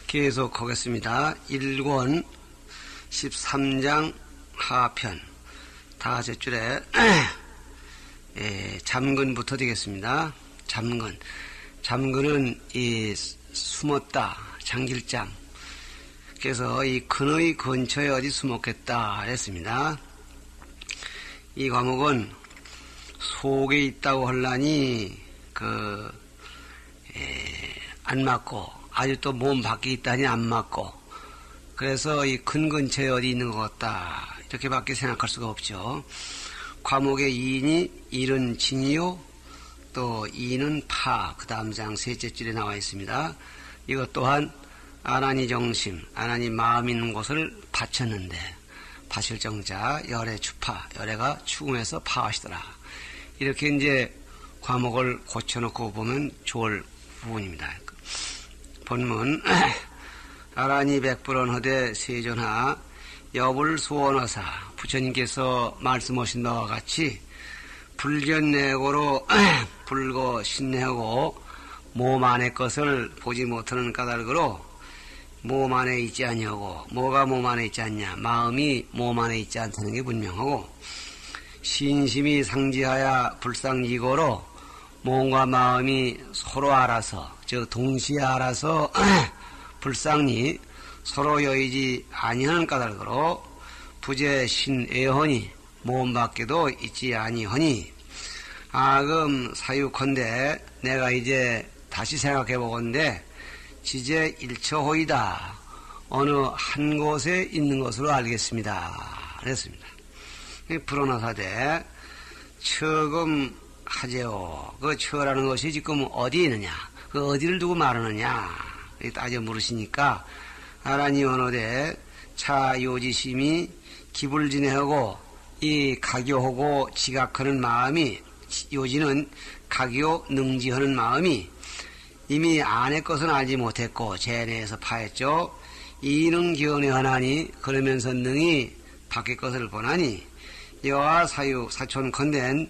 계속하겠습니다. 1권 13장 하편 다째 줄에 잠근부터 되겠습니다. 잠근은 이 숨었다 장길장. 그래서 이 근의 근처에 어디 숨었겠다 했습니다. 이 과목은 속에 있다고 하려니 안 맞고 아주 또 몸 밖에 있다니 안 맞고, 그래서 이 근처에 어디 있는 것 같다 이렇게밖에 생각할 수가 없죠. 과목의 이인이 일은 진이요, 또 이는 파, 그 다음 장 셋째 줄에 나와 있습니다. 이것 또한 아나니 정심, 아나니 마음 있는 곳을 바쳤는데 바실정자 열애 추파, 열애가 추궁해서 파하시더라. 이렇게 이제 과목을 고쳐놓고 보면 좋을 부분입니다. 본문 아라니 백불원 허대 세존하 여불 소원하사, 부처님께서 말씀하신 바와 같이 불견내고로 불거 신내하고 몸 안의 것을 보지 못하는 까닭으로 몸 안에 있지 아니하고, 뭐가 몸 안에 있지 않냐, 마음이 몸 안에 있지 않다는 게 분명하고, 신심이 상지하여 불상이고로 몸과 마음이 서로 알아서, 즉 동시에 알아서 불상이 서로 여의지 아니하는 까닭으로 부재 신애허니, 몸 밖에도 있지 아니하니, 아금 사유컨대 내가 이제 다시 생각해보건대 지제 일처호이다, 어느 한 곳에 있는 것으로 알겠습니다 그랬습니다. 불언하사대 처금 하제오, 그 처라는 것이 지금 어디에 있느냐, 그 어디를 두고 말하느냐 따져 물으시니까, 아라니 원어대 차요지심이 기불진해하고 이 가교하고 지각하는 마음이, 요지는 가교 능지하는 마음이 이미 안의 것은 알지 못했고 제내에서 파했죠. 이능 견해하나니, 그러면서 능히 밖의 것을 보나니 여와 사유 사촌 건댄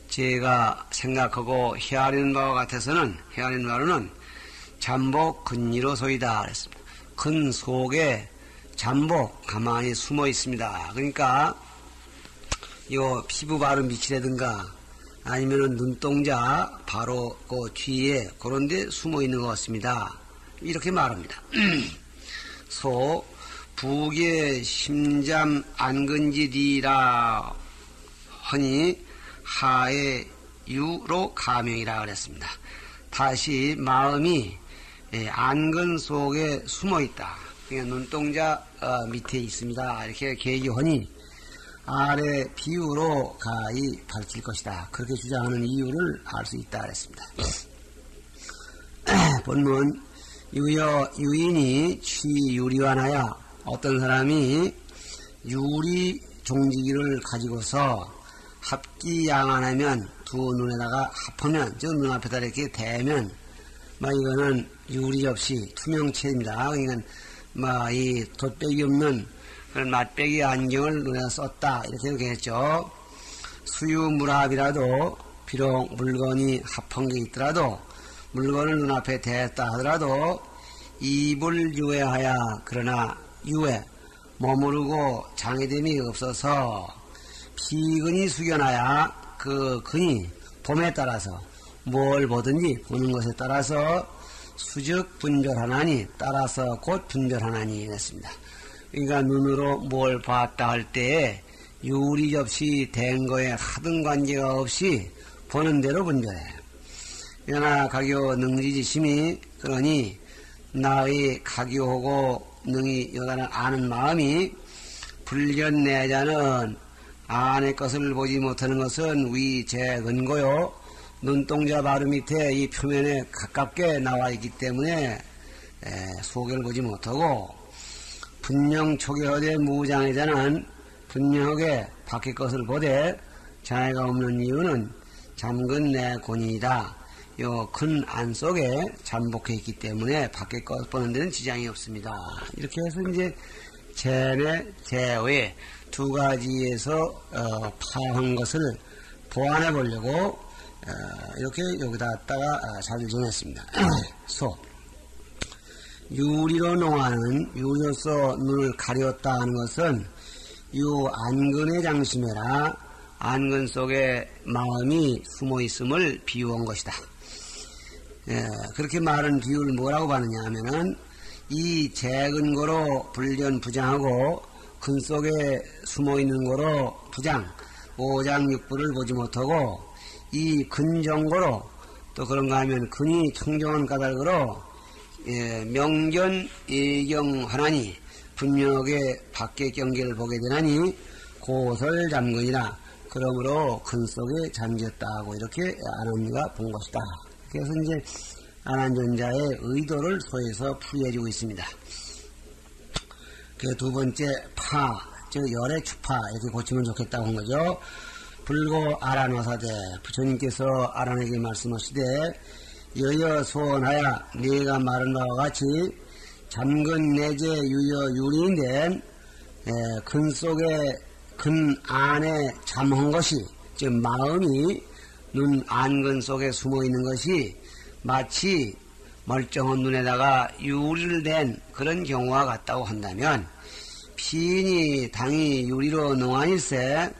제가 생각하고 헤아리는 바와 같아서는, 헤아리는 바로는 잠복 근이로소이다 그랬습니다. 근 속에 잠복 가만히 숨어 있습니다. 그러니까 요 피부 바로 밑이라든가 아니면은 눈동자 바로 그 뒤에 그런 데 숨어 있는 것 같습니다. 이렇게 말합니다. 소 부계 심잠 안근지디라 허니 하의 유로 가명이라 그랬습니다. 다시 마음이 안근 속에 숨어 있다. 그러니까 눈동자 밑에 있습니다. 이렇게 계기하니 아래 비유로 가히 밝힐 것이다. 그렇게 주장하는 이유를 알 수 있다 그랬습니다. 본문 유인이 취유리완하여, 어떤 사람이 유리 종지기를 가지고서 합기양안하면, 두 눈에다가 합하면, 저 눈앞에다 이렇게 대면, 이거는 유리 접시 투명체입니다. 그러니까 이 돛백이 없는 그런 맛배기 안경을 눈에 썼다 이렇게 되겠죠. 수유물합이라도 비록 물건이 합한 게 있더라도, 물건을 눈앞에 댔다 하더라도 입을 유해하여, 그러나 유해 머무르고 장애됨이 없어서 피근이 숙연하여, 그 근이 봄에 따라서 뭘 보든지 보는 것에 따라서 수적 분별하나니, 따라서 곧 분별하나니 했습니다. 그러니까 눈으로 뭘 봤다 할 때에 유리 접시 된 거에 하등 관계가 없이 보는 대로 분별해. 그러나 가교 능지지심이, 그러니 나의 가교하고 능히 여다는 아는 마음이 불견내자는 안의 것을 보지 못하는 것은 위제 근고요, 눈동자 바로 밑에 이 표면에 가깝게 나와 있기 때문에 속을 보지 못하고, 분명 초계허대 무장애자는 분명하게 밖의 것을 보되 장애가 없는 이유는 잠근 내 권이다. 요 근 안 속에 잠복해 있기 때문에 밖의 것 보는 데는 지장이 없습니다. 이렇게 해서 이제 제내, 제외 두 가지에서 파한 것을 보완해 보려고 이렇게 여기다 갖다가 잘 정했습니다. 소 유리로 농하는 유리로서 눈을 가렸다 하는 것은 유 안근의 장심해라 안근 속에 마음이 숨어 있음을 비유한 것이다. 그렇게 말한 비유를 뭐라고 하느냐 하면은 이 재근거로 불견부장하고 근 속에 숨어 있는 거로 부장 오장육부를 보지 못하고 이 근정거로 또 그런가 하면 근이 청정한 까닭으로 명견 예경하나니 분명하게 밖의 경계를 보게 되나니 고설 잠근이라 그러므로 근 속에 잠겼다고 이렇게 아난이가 본 것이다. 그래서 이제 아난전자의 의도를 소에서 풀이해주고 있습니다. 그 두 번째 파, 즉 열의 추파 이렇게 고치면 좋겠다고 한 거죠. 불고 아란화사대 부처님께서 아란에게 말씀하시되 여여 소원하야 네가 말한 바와 같이 잠근 내재 유여 유리인된 근 속에 근 안에 잠한 것이 즉 마음이 눈 안근 속에 숨어 있는 것이 마치 멀쩡한 눈에다가 유리를 댄 그런 경우와 같다고 한다면 피인이 당이 유리로 농한일세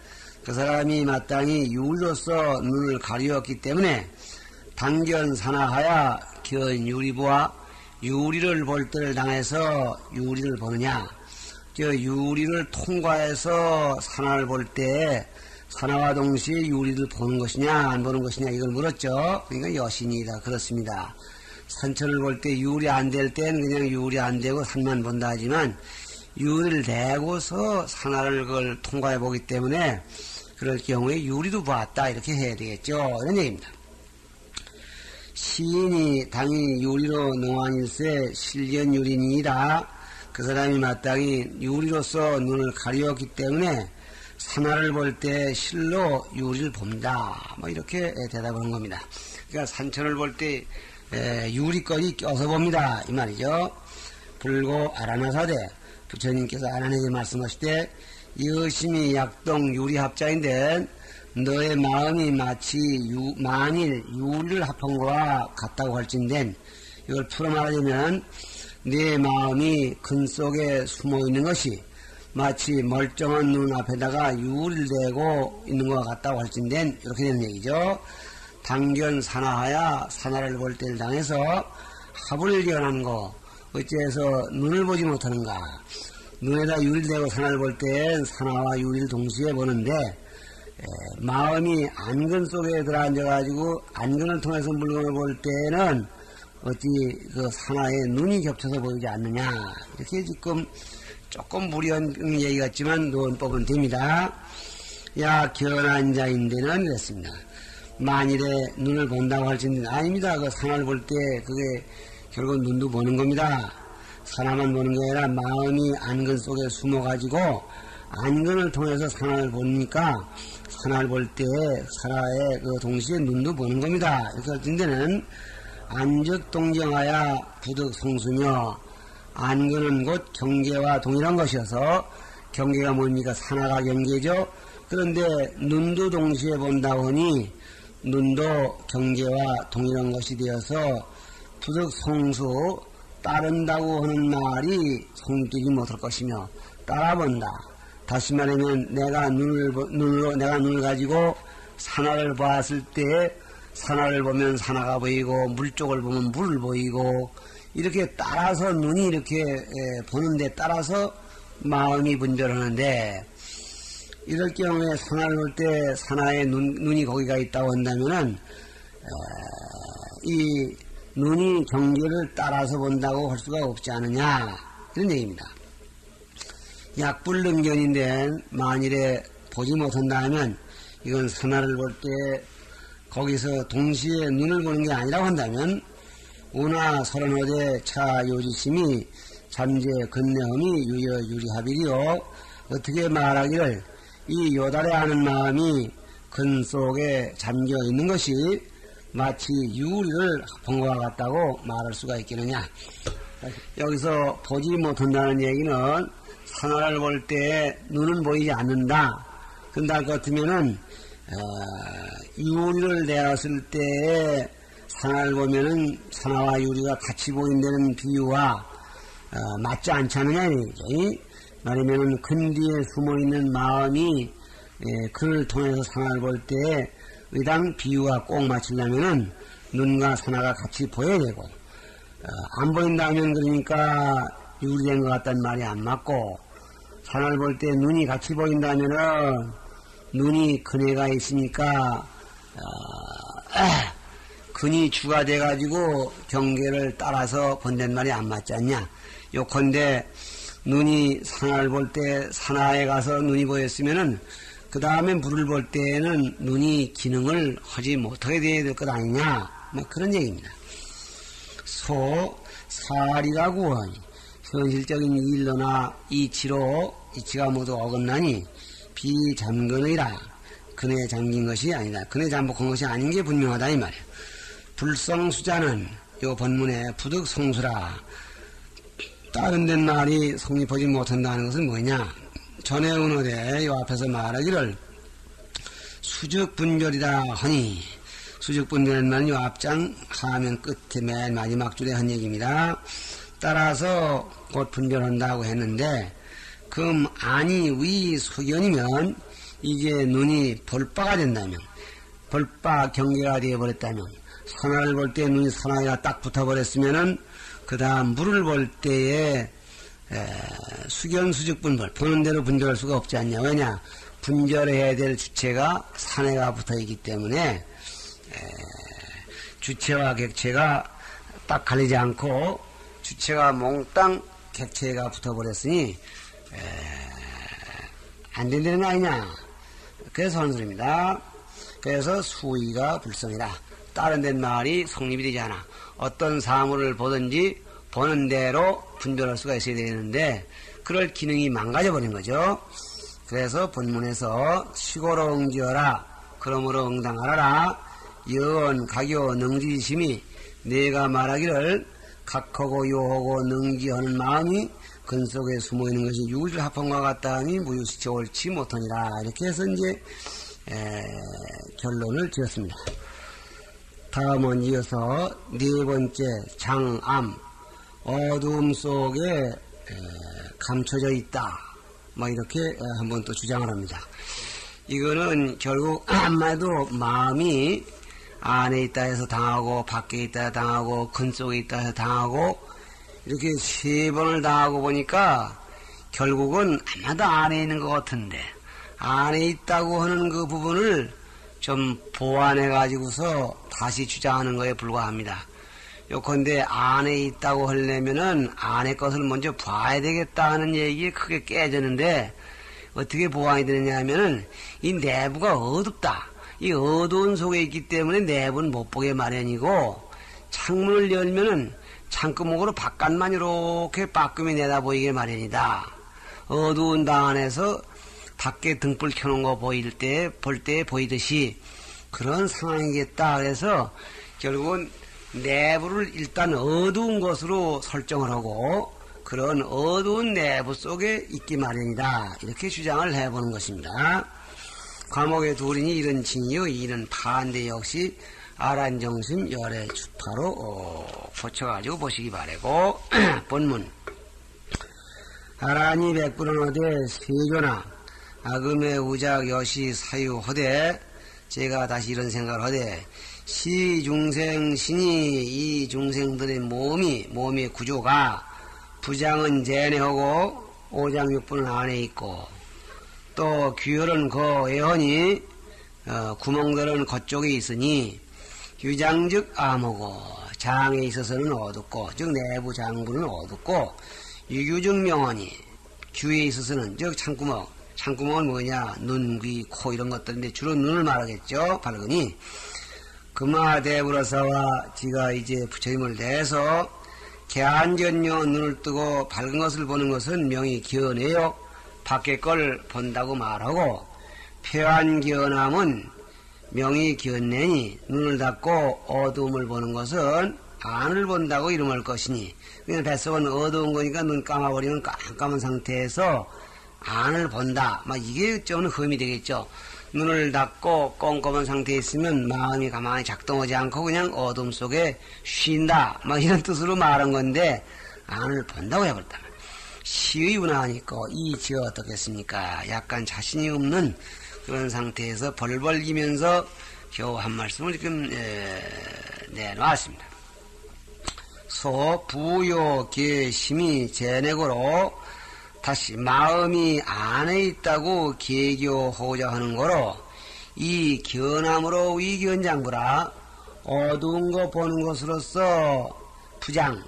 그 사람이 마땅히 유리로서 눈을 가리었기 때문에 당견산하하야 견유리보아 유리를 볼 때를 당해서 유리를 보느냐 저 유리를 통과해서 산화를 볼 때 산화와 동시에 유리를 보는 것이냐 안 보는 것이냐 이걸 물었죠. 그러니까 여신이다 그렇습니다. 산천을 볼 때 유리 안 될 때는 그냥 유리 안 되고 산만 본다 하지만 유리를 대고서 산화를 그걸 통과해 보기 때문에 그럴 경우에 유리도 봤다 이렇게 해야 되겠죠. 이런 얘기입니다. 시인이 당이 유리로 농한일세 실견유리니이다. 그 사람이 마땅히 유리로서 눈을 가리었기 때문에 산화를 볼 때 실로 유리를 본다. 뭐 이렇게 대답을 한 겁니다. 그러니까 산천을 볼 때 유리거리 껴서 봅니다. 이 말이죠. 불고 아라나사대 부처님께서 아란에게 말씀하실 때 여심이 약동 유리합자인데 너의 마음이 마치 만일 유리를 합한 거와 같다고 할진된 이걸 풀어 말하자면 네 마음이 근 속에 숨어 있는 것이 마치 멀쩡한 눈 앞에다가 유리를 대고 있는 것과 같다고 할진된 이렇게 되는 얘기죠. 당견 산화하야 산화를 볼 때를 당해서 합을 견하는 거 어째서 눈을 보지 못하는가. 눈에다 유리를 대고 산화를 볼 땐 산화와 유리를 동시에 보는데 마음이 안근 속에 들어앉아가지고 안근을 통해서 물건을 볼 때는 어찌 그 산화에 눈이 겹쳐서 보이지 않느냐. 이렇게 지금 조금 무리한 얘기 같지만 논법은 됩니다. 야 견한 자인데는 그랬습니다. 만일에 눈을 본다고 할지는 아닙니다. 그 산화를 볼 때 그게 결국 눈도 보는 겁니다. 산화만 보는 게 아니라 마음이 안근 속에 숨어가지고 안근을 통해서 산화를 보니까 산화를 볼 때 산화에 그 동시에 눈도 보는 겁니다. 이렇게 할 때는 안적 동정하야 부득 성수며 안근은 곧 경계와 동일한 것이어서 경계가 뭡니까? 산화가 경계죠. 그런데 눈도 동시에 본다고 하니 눈도 경계와 동일한 것이 되어서 부득 성수 따른다고 하는 말이 성립되지 못할 것이며 따라본다. 다시 말하면 내가 눈을 가지고 산화를 봤을 때 산화를 보면 산화가 보이고 물 쪽을 보면 물을 보이고 이렇게 따라서 눈이 이렇게 보는데 따라서 마음이 분별하는데 이럴 경우에 산화를 볼 때 산화에 눈이 거기가 있다고 한다면은 이 눈이 경계를 따라서 본다고 할 수가 없지 않느냐 이런 얘기입니다. 약불능견인데 만일에 보지 못한다 하면 이건 산화를 볼 때 거기서 동시에 눈을 보는 게 아니라고 한다면 운하 서른호대 차요지심이 잠재 근내험이 유여 유리합이리요. 어떻게 말하기를 이 요달에 하는 마음이 근 속에 잠겨 있는 것이 마치 유리를 본 것과 같다고 말할 수가 있겠느냐. 여기서 보지 못한다는 얘기는 산화를 볼 때 눈은 보이지 않는다. 근데 할 것 같으면은 유리를 내었을 때 산화를 보면은 산화와 유리가 같이 보인다는 비유와 맞지 않잖느냐 이거죠. 말하면 근뒤에 숨어있는 마음이 그를 통해서 산하를 볼 때 의당 비유가 꼭 맞추려면은 눈과 산하가 같이 보여야 되고 안 보인다면 그러니까 유리된 것 같다는 말이 안 맞고 산하를 볼 때 눈이 같이 보인다면은 눈이 근해가 있으니까 근이 주가 돼가지고 경계를 따라서 본다는 말이 안 맞지 않냐. 요컨대 눈이 산하를 볼 때 산하에 가서 눈이 보였으면은 그 다음에 물을 볼 때에는 눈이 기능을 하지 못하게 돼야 될 것 아니냐. 뭐 그런 얘기입니다. 사리가 구하니 현실적인 일로나 이치로 이치가 모두 어긋나니 비잠근의라. 근에 잠긴 것이 아니다. 근에 잠복한 것이 아닌 게 분명하다 이 말이야. 불성수자는 요 본문에 부득성수라. 다른 데 말이 성립하지 못한다는 것은 뭐냐. 전에 은어대 요 앞에서 말하기를 수적분별이다 하니 수적분별은 말은 요 앞장 하면 끝에 맨 마지막 줄에 한 얘기입니다. 따라서 곧 분별한다고 했는데 그럼 아니 위 소견이면 이게 눈이 볼바가 된다면 볼바 경계가 되어버렸다면 산하를 볼 때 눈이 산하에가 딱 붙어버렸으면은 그 다음 물을 볼 때에 수견 수적 분별 보는 대로 분별할 수가 없지 않냐. 왜냐 분별해야 될 주체가 산해가 붙어있기 때문에 주체와 객체가 딱 갈리지 않고 주체가 몽땅 객체가 붙어버렸으니 안 된다는 거 아니냐. 그래서 하는 소리입니다. 그래서 수의가 불성이라. 다른 데 말이 성립이 되지 않아. 어떤 사물을 보든지 보는 대로 분별할 수가 있어야 되는데 그럴 기능이 망가져 버린 거죠. 그래서 본문에서 시고로 응지어라. 그러므로 응당하라라. 연 가교 능지심이 내가 말하기를 각하고 요하고 능지하는 마음이 근속에 숨어있는 것이 유질 합헌과 같다니 무유시체 옳지 못하니라. 이렇게 해서 이제 결론을 지었습니다. 다음은 이어서 네 번째 장암 어두움 속에 감춰져 있다. 뭐 이렇게 한번 또 주장을 합니다. 이거는 결국 아마도 마음이 안에 있다 해서 당하고 밖에 있다 해서 당하고 근 속에 있다 해서 당하고 이렇게 세 번을 당하고 보니까 결국은 아마도 안에 있는 것 같은데 안에 있다고 하는 그 부분을 좀 보완해 가지고서 다시 주장하는 거에 불과합니다. 요컨대 안에 있다고 하려면은 안에 것을 먼저 봐야 되겠다 하는 얘기에 크게 깨졌는데 어떻게 보완이 되느냐 하면은 이 내부가 어둡다. 이 어두운 속에 있기 때문에 내부는 못 보게 마련이고 창문을 열면은 창구목으로 바깥만 이렇게 빠끔히 내다보이게 마련이다. 어두운 방 안에서 밖에 등불 켜놓은 거 볼 때 보이듯이 그런 상황이겠다. 그래서 결국은 내부를 일단 어두운 것으로 설정을 하고 그런 어두운 내부 속에 있기 마련이다. 이렇게 주장을 해보는 것입니다. 과목의 둘이니 이런 징이요 이는 반대 역시 아란정심 열의 주파로 고쳐가지고 보시기 바라고 본문 아란이 백불은 어대 세조나 아금의 우작 여시 사유허대 제가 다시 이런 생각을 하되 시중생 신이 이 중생들의 몸의 구조가 부장은 제내하고 오장육부는 안에 있고 또 귀혈은 그 애허니 구멍들은 겉쪽에 있으니 유장즉 암호고 장에 있어서는 어둡고 즉 내부 장부는 어둡고 유규즉 명언이 귀에 있어서는 즉 창구멍은 뭐냐 눈, 귀, 코 이런 것들인데 주로 눈을 말하겠죠. 밝으니 금화대불어사와 지가 이제 부처님을 내서 개안전요 눈을 뜨고 밝은 것을 보는 것은 명이 기어내요. 밖의 걸 본다고 말하고 폐안기어남은 명이 기어내니 눈을 닫고 어두움을 보는 것은 안을 본다고 이름할 것이니 그냥 뱃속은 어두운 거니까 눈 감아버리면 깜깜한 상태에서 안을 본다. 막 이게 좀 흠이 되겠죠. 눈을 닫고 꼼꼼한 상태에 있으면 마음이 가만히 작동하지 않고 그냥 어둠 속에 쉰다. 막 이런 뜻으로 말한 건데 안을 본다고 해버렸다. 시의운하니까 이 지가 어떻겠습니까? 약간 자신이 없는 그런 상태에서 벌벌기면서 겨우 한 말씀을 지금 내놓았습니다. 소 부요 계심이 제내고로 다시 마음이 안에 있다고 계교하고자 하는 거로 이 견함으로 위견장부라 어두운 거 보는 것으로서 부장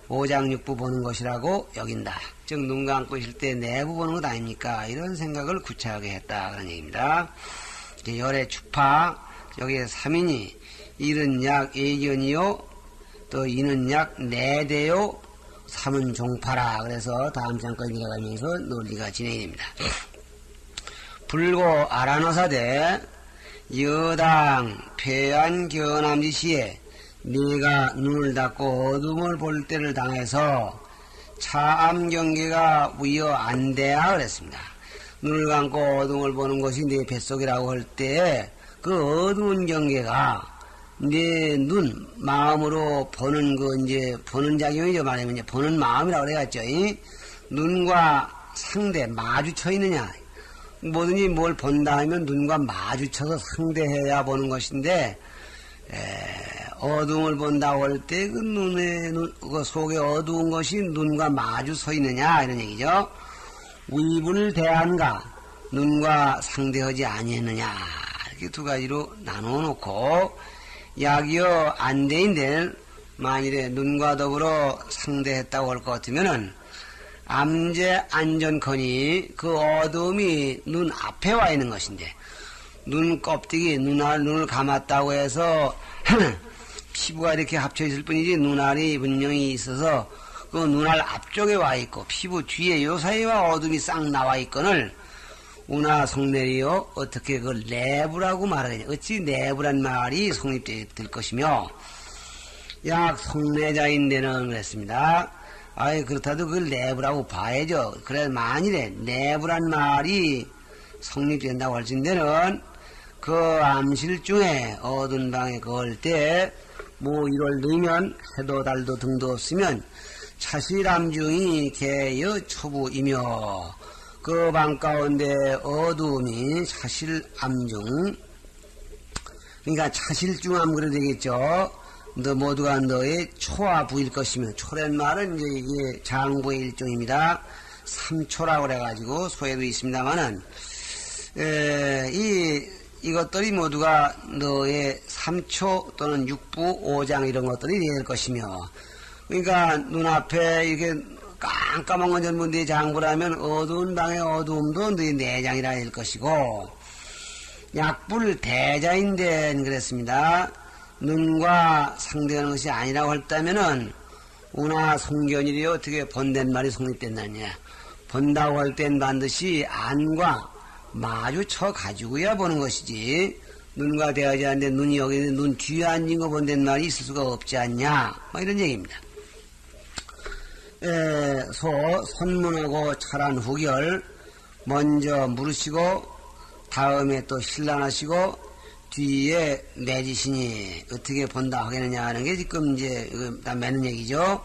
오장육부 보는 것이라고 여긴다. 즉 눈 감고 있을 때 내부 보는 것 아닙니까? 이런 생각을 구체하게 했다 그런 얘기입니다. 열의 주파 여기에 3인이 일은 약 예견이요 또 이는 약 내대요 3은 종파라. 그래서 다음 장까지 내려가면서 논리가 진행이 됩니다. 불고 아라노사대 여당 폐한 견함지시에 네가 눈을 닫고 어둠을 볼 때를 당해서 차암경계가 위여 안 돼야 그랬습니다. 눈을 감고 어둠을 보는 것이 네 뱃속이라고 할 때 그 어두운 경계가 내 눈, 마음으로 보는 이제, 보는 작용이죠. 말하면 이제 보는 마음이라고 그래야죠. 눈과 상대, 마주쳐 있느냐. 뭐든지 뭘 본다 하면 눈과 마주쳐서 상대해야 보는 것인데, 어두움을 본다고 할 때 그 속에 어두운 것이 눈과 마주 서 있느냐, 이런 얘기죠. 위분을 대한가, 눈과 상대하지 아니했느냐, 이렇게 두 가지로 나누어 놓고, 약이여 안대인데 만일에 눈과 더불어 상대했다고 할 것 같으면은 암제 안전커니 그 어둠이 눈 앞에 와 있는 것인데 눈 껍데기 눈을 감았다고 해서 피부가 이렇게 합쳐 있을 뿐이지 눈알이 분명히 있어서 그 눈알 앞쪽에 와 있고 피부 뒤에 요 사이와 어둠이 싹 나와 있거늘 우나 성내리요 어떻게 그걸 내부라고 말하겠냐. 어찌 내부란 말이 성립될 것이며 약 성내자인데는 그랬습니다. 아이 그렇다도 그걸 내부라고 봐야죠. 그래 만일에 내부란 말이 성립된다고 할 진데는 그 암실 중에 어두운 방에 거할 때 뭐 1월 넣으면 해도 달도 등도 없으면 차실암중이 개여 초부이며 그 방 가운데 어두움이 차실암중 그러니까 차실중암 그래 되겠죠. 너 모두가 너의 초와 부일 것이며 초란 말은 이제 이게 장부의 일종입니다. 삼초라고 그래가지고 소에도 있습니다만은 이것들이 모두가 너의 삼초 또는 육부 오장 이런 것들이 될 것이며 그러니까 눈앞에 이렇게 깜깜한 건 전부 네 장부라면 어두운 방의 어두움도 네 내장이라 할 것이고 약불 대자인데 그랬습니다. 눈과 상대하는 것이 아니라고 했다면은 우나 성견일이 어떻게 본된 말이 성립된다냐. 본다고 할 땐 반드시 안과 마주쳐 가지고야 보는 것이지 눈과 대하지 않는데 눈이 여기 있는데 눈 뒤에 앉은 거 본된 말이 있을 수가 없지 않냐. 뭐 이런 얘기입니다. 선문하고 char한 후결 먼저 물으시고 다음에 또 신란하시고 뒤에 매지시니 어떻게 본다 하겠느냐 하는 게 지금 이제 다 매는 얘기죠.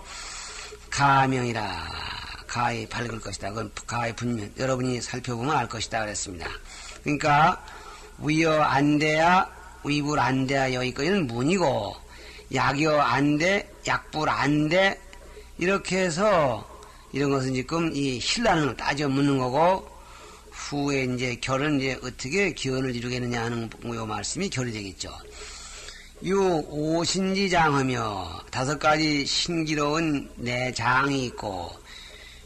가명이라 가히 밝을 것이다. 그건 가히 분명 여러분이 살펴보면 알 것이다 그랬습니다. 그러니까 위여 안대야 위불 안대야 여기까지는 문이고 약여 안대 약불 안대 이렇게 해서 이런 것은 지금 이 신란을 따져 묻는 거고 후에 이제 결은 이제 어떻게 기원을 이루겠느냐 하는 요 말씀이 결이 되겠죠. 요 오신지장하며 5가지 신기로운 내장이 있고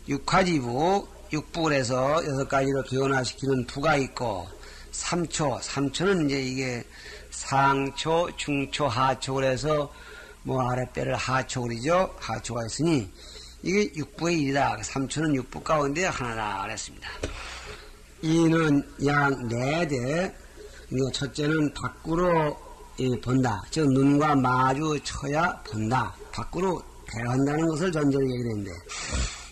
육화지부 육부에서 6가지로 기원화시키는 부가 있고 삼초는 이제 이게 상초, 중초, 하초 그래서 뭐 아랫배를 하초 그러죠. 하초가 있으니 이게 육부의 일이다. 삼초는 육부 가운데 하나다 그랬습니다. 이는 약 4대 첫째는 밖으로 본다. 즉 눈과 마주쳐야 본다. 밖으로 대한다는 것을 전제로 얘기했는데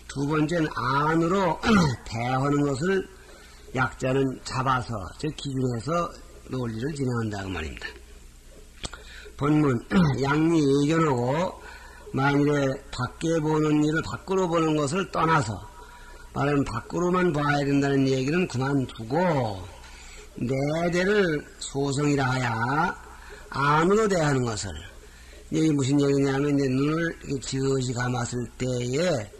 두 번째는 안으로 대하는 것을 약자는 잡아서 즉 기준에서 논리를 진행한다 그 말입니다. 본문 양리 예견하고 만일에 밖에 보는 일을 밖으로 보는 것을 떠나서 말하면 밖으로만 봐야 된다는 얘기는 그만두고 내대를 소성이라 하야 안으로 대하는 것을, 이게 무슨 얘기냐면 이제 눈을 지그시 감았을 때에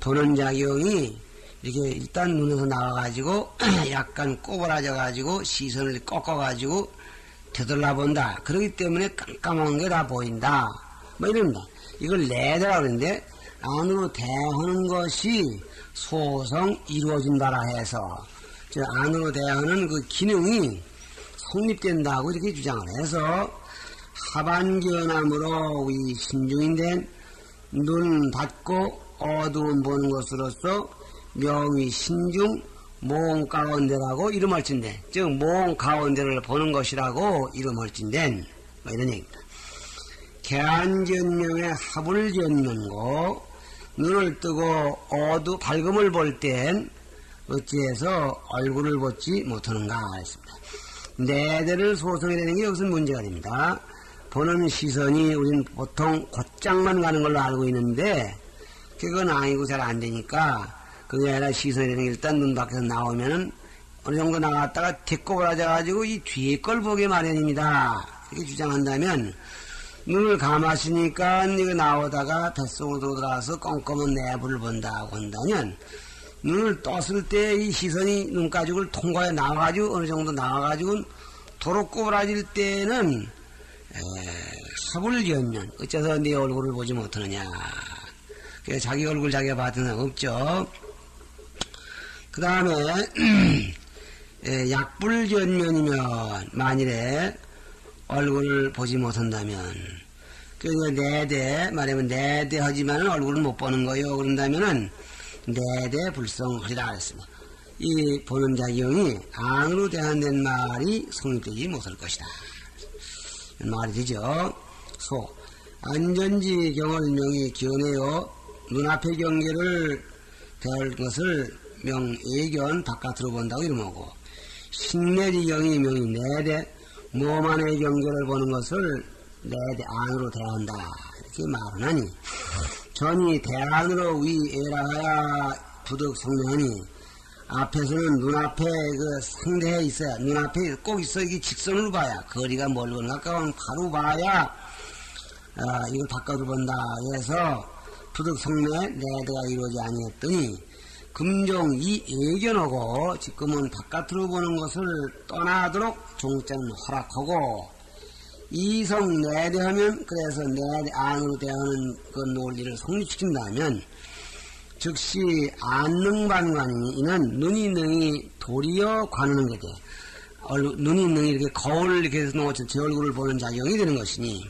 보는 작용이 이렇게 일단 눈에서 나와가지고 약간 꼬부라져가지고 시선을 꺾어가지고 되돌아본다. 그렇기 때문에 깜깜한 게 다 보인다. 뭐 이럽니다. 이걸 내대라 그러는데 안으로 대하는 것이 소성 이루어진다라 해서 저 안으로 대하는 그 기능이 성립된다고 이렇게 주장을 해서 하반견암으로 이 신중인된 눈 닫고 어두운 보는 것으로서 명의 신중 몽 가운데라고 이름을 진대. 즉 몽 가운데를 보는 것이라고 이름을 진댄 뭐 이런 얘기입니다. 개안전명의 하불전명고 눈을 뜨고 밝음을 볼 땐 어찌해서 얼굴을 보지 못하는가 했습니다. 내대를 소성이라는 게 여기서 문제가 됩니다. 보는 시선이 우리는 보통 곧장만 가는 걸로 알고 있는데 그건 아니고 잘 안 되니까 그게 아니라 시선이라는 게 일단 눈 밖에서 나오면은 어느 정도 나갔다가 대꼬부라져가지고 이 뒤에 걸 보게 마련입니다. 이렇게 주장한다면 눈을 감았으니까 이거 나오다가 뱃속으로 들어와서 껌껌한 내부를 본다고 한다면 눈을 떴을 때 이 시선이 눈가죽을 통과해 나와가지고 어느 정도 나와가지고 도로 꼬부라질 때는 사불견면 어째서 네 얼굴을 보지 못하느냐. 그래서 자기 얼굴 자기가 봤던 사람 없죠. 그 다음에 약불견면이면 만일에 얼굴을 보지 못한다면 그래서 내대 말하면 내대 하지만 얼굴을 못 보는 거요. 그런다면은 내대 불성하리라 그랬습니다. 이 보는 작용이 안으로 대한된 말이 성립되지 못할 것이다. 말이 되죠. 소 안전지 경월명이 기원해요. 눈앞의 경계를 대할 것을 명예견 바깥으로 본다고 이름하고 신내지경이 명이 내대 몸안의 경계를 보는 것을 내대 안으로 대한다. 이렇게 말을 하니 전이 대안으로 위에라야 부득 성명하니 앞에서는 눈앞에 그 상대해 있어야 눈앞에 꼭 있어 이게 직선으로 봐야 거리가 멀거나 가까우면 바로 봐야 이걸 바깥으로 본다 해서 부득 성내 내대가 이루어지지 아니했더니 금종 이 예견하고 지금은 바깥으로 보는 것을 떠나도록 종자는 허락하고 이성 내대하면 그래서 내대 안으로 대하는 그 논리를 성립시킨다면 즉시 안능반관이 이는 눈이 능이 도리어 관하는 거죠. 눈이 능이 이렇게 거울을 이렇게 해서 놓고 제 얼굴을 보는 작용이 되는 것이니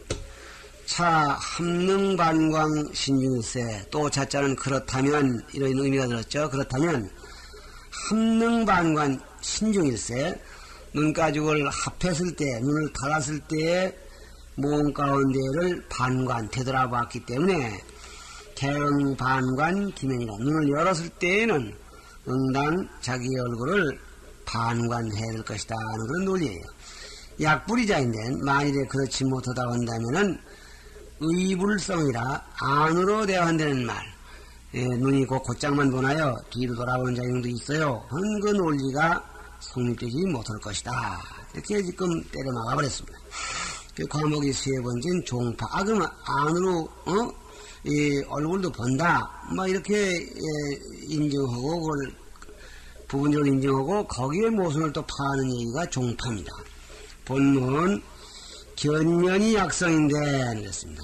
차 합능반광 신중일세 또 자자는 그렇다면 이런 의미가 들었죠. 그렇다면 합능반관 신중일세 눈가죽을 합했을 때 눈을 닫았을 때의 몸 가운데를 반관 되돌아봤기 때문에 개응반관 기면이라 눈을 열었을 때에는 응당 자기 얼굴을 반관해야 될 것이다 하는 그런 논리예요. 약불이자인데 만일에 그렇지 못하다고 한다면은 의불성이라 안으로 대한다는 말. 눈이 곧장만 보나요? 뒤로 돌아보는 작용도 있어요. 하는 그 논리가 성립되지 못할 것이다. 이렇게 지금 때려막아 버렸습니다. 그 과목이 세 번째는 종파. 그러면 안으로 이 얼굴도 본다. 뭐 이렇게 인정하고 그걸 부분적으로 인정하고 거기에 모순을 또 파하는 얘기가 종파입니다. 본문 견면이 약성인데 그랬습니다.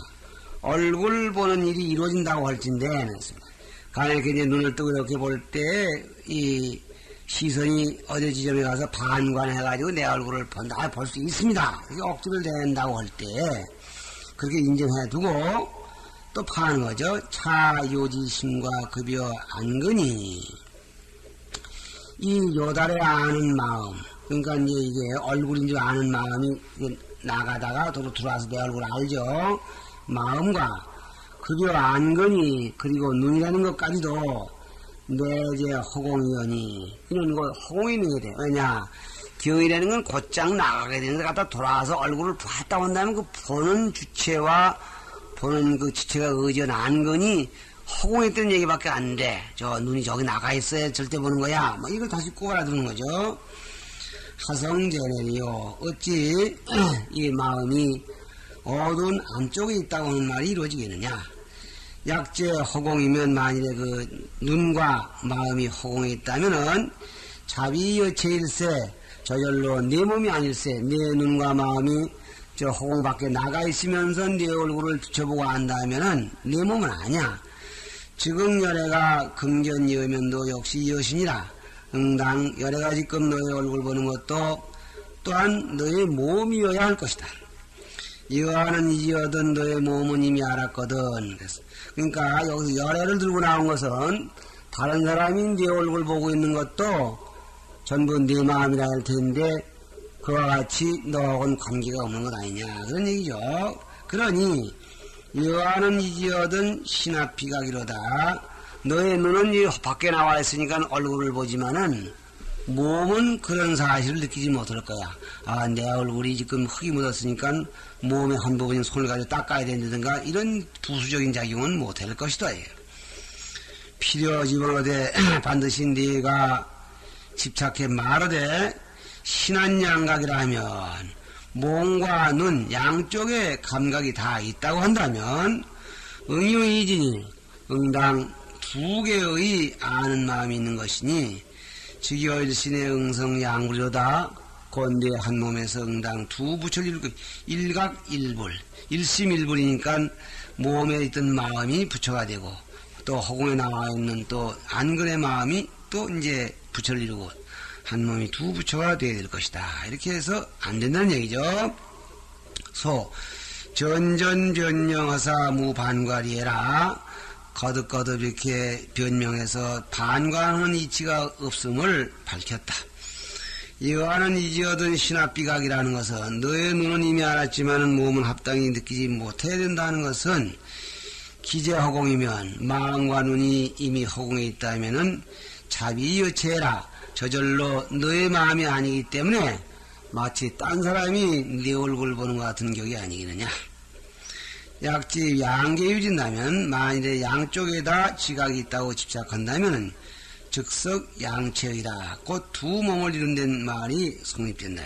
얼굴 보는 일이 이루어진다고 할진데 그랬습니다. 간혹 이제 눈을 뜨고 이렇게 볼 때 이 시선이 어디 지점에 가서 반관해가지고 내 얼굴을 본다 볼 수 있습니다. 그게 억지를 댄다고 할 때 그렇게 인정해 두고 또 파는 거죠. 차요지심과 급여 안근이 이 요달에 아는 마음 그러니까 이제 이게 얼굴인 줄 아는 마음이 나가다가 도로 들어와서 내 얼굴 알죠. 마음과 급여 안근이 그리고 눈이라는 것까지도 내재 허공이여니 이런 거 허공이 있는 게 돼. 왜냐 경이라는 건 곧장 나가게 되는 데 갖다 돌아와서 얼굴을 봤다 한다면 그 보는 주체와 보는 그 지체가 의지한 거니 허공했던 얘기밖에 안 돼. 저 눈이 저기 나가 있어야 절대 보는 거야. 뭐 이걸 다시 꼭 알아두는 거죠. 하성제내리요. 어찌 이 마음이 어두운 안쪽에 있다고 하는 말이 이루어지겠느냐. 약제 허공이면 만일에 그 눈과 마음이 허공에 있다면은 자비여체일세 저절로 내 몸이 아닐세. 내 눈과 마음이 저 허공 밖에 나가 있으면서 내 얼굴을 비춰보고 한다면은 내 몸은 아니야. 지금 열애가 금견이으면도 역시 여신이라 응당 열애가지금 너의 얼굴 보는 것도 또한 너의 몸이어야 할 것이다. 이와는 이지어든 너의 몸은 이미 알았거든. 그러니까 여기서 열애를 들고 나온 것은 다른 사람이 네 얼굴 보고 있는 것도 전부 네 마음이라 할 텐데 그와 같이 너하고는 관계가 없는 것 아니냐 그런 얘기죠. 그러니 여하는 이지어든 신합비각이로다. 너의 눈은 이 밖에 나와 있으니까 얼굴을 보지만은 몸은 그런 사실을 느끼지 못할 거야. 아, 내 얼굴이 지금 흙이 묻었으니까 몸의 한 부분인 손을 가지고 닦아야 된다든가 이런 부수적인 작용은 못할 것이다. 필요 집어넣되 반드시 네가 집착해 말하되 신한양각이라 하면 몸과 눈 양쪽에 감각이 다 있다고 한다면 응유이지니 응당 두 개의 아는 마음이 있는 것이니 즉여일신의 응성양불이로다. 건대 한 몸에서 응당 두 부처를 일각일불 일심일불이니까 몸에 있던 마음이 부처가 되고 또 허공에 나와 있는 또 안근의 마음이 또 이제 부처를 이루고 한 몸이 두 부처가 되어야 될 것이다. 이렇게 해서 안 된다는 얘기죠. 소 전전변명하사 무반관이해라. 거듭거듭 이렇게 변명해서 반관하는 이치가 없음을 밝혔다. 이와는 이지어든 신합비각이라는 것은 너의 눈은 이미 알았지만 몸은 합당히 느끼지 못해야 된다는 것은 기재허공이면 마음과 눈이 이미 허공에 있다면은 자비여체라 저절로 너의 마음이 아니기 때문에 마치 딴 사람이 네 얼굴 보는 것 같은 격이 아니겠느냐. 약지 양계유진다면 만일에 양쪽에다 지각이 있다고 집착한다면 즉석 양체의다. 곧 두 몸을 이룬다는 말이 성립된다.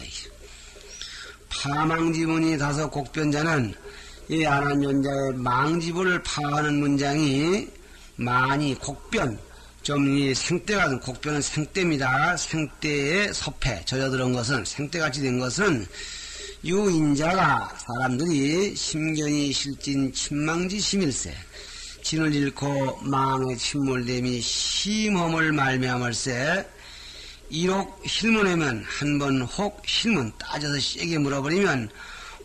파망지문이 다섯 곡변자는 이 안한연자의 망지부를 파하는 문장이 많이 곡변 좀 이 생떼가 곡변은 생떼입니다. 생떼의 섭해 젖어들은 것은 생떼같이 된 것은 유인자가 사람들이 심견이 실진 침망지 심일세 진을 잃고 망에 침몰됨이 심험을 말미암을세 이록 힐문하면 한 번 혹 힐문 따져서 세게 물어버리면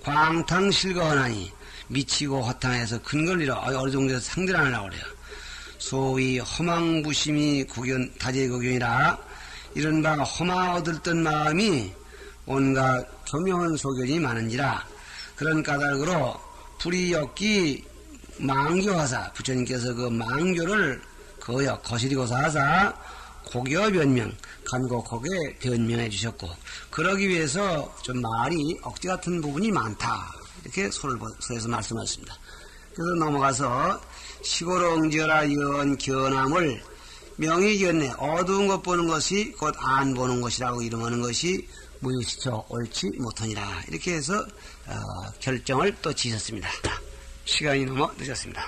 광탕 실거하나니 미치고 허탕해서 근걸 잃어 어느 정도에서 상대를 안 하려고 그래요. 소위 허망부심이 다재구견이라 이른바 허망 얻을던 마음이 온갖 교묘한 소견이 많은지라 그런 까닭으로 불이역기 망교하사 부처님께서 그 망교를 거시리고서 하사 고교 변명 간곡하게 변명해 주셨고 그러기 위해서 좀 말이 억지 같은 부분이 많다 이렇게 소에서 말씀하셨습니다. 그래서 넘어가서 시고롱지어라 연 견함을 명의견내 어두운 것 보는 것이 곧 안 보는 것이라고 이름하는 것이 무유시처 옳지 못하니라 이렇게 해서 결정을 또 지셨습니다. 시간이 너무 늦었습니다.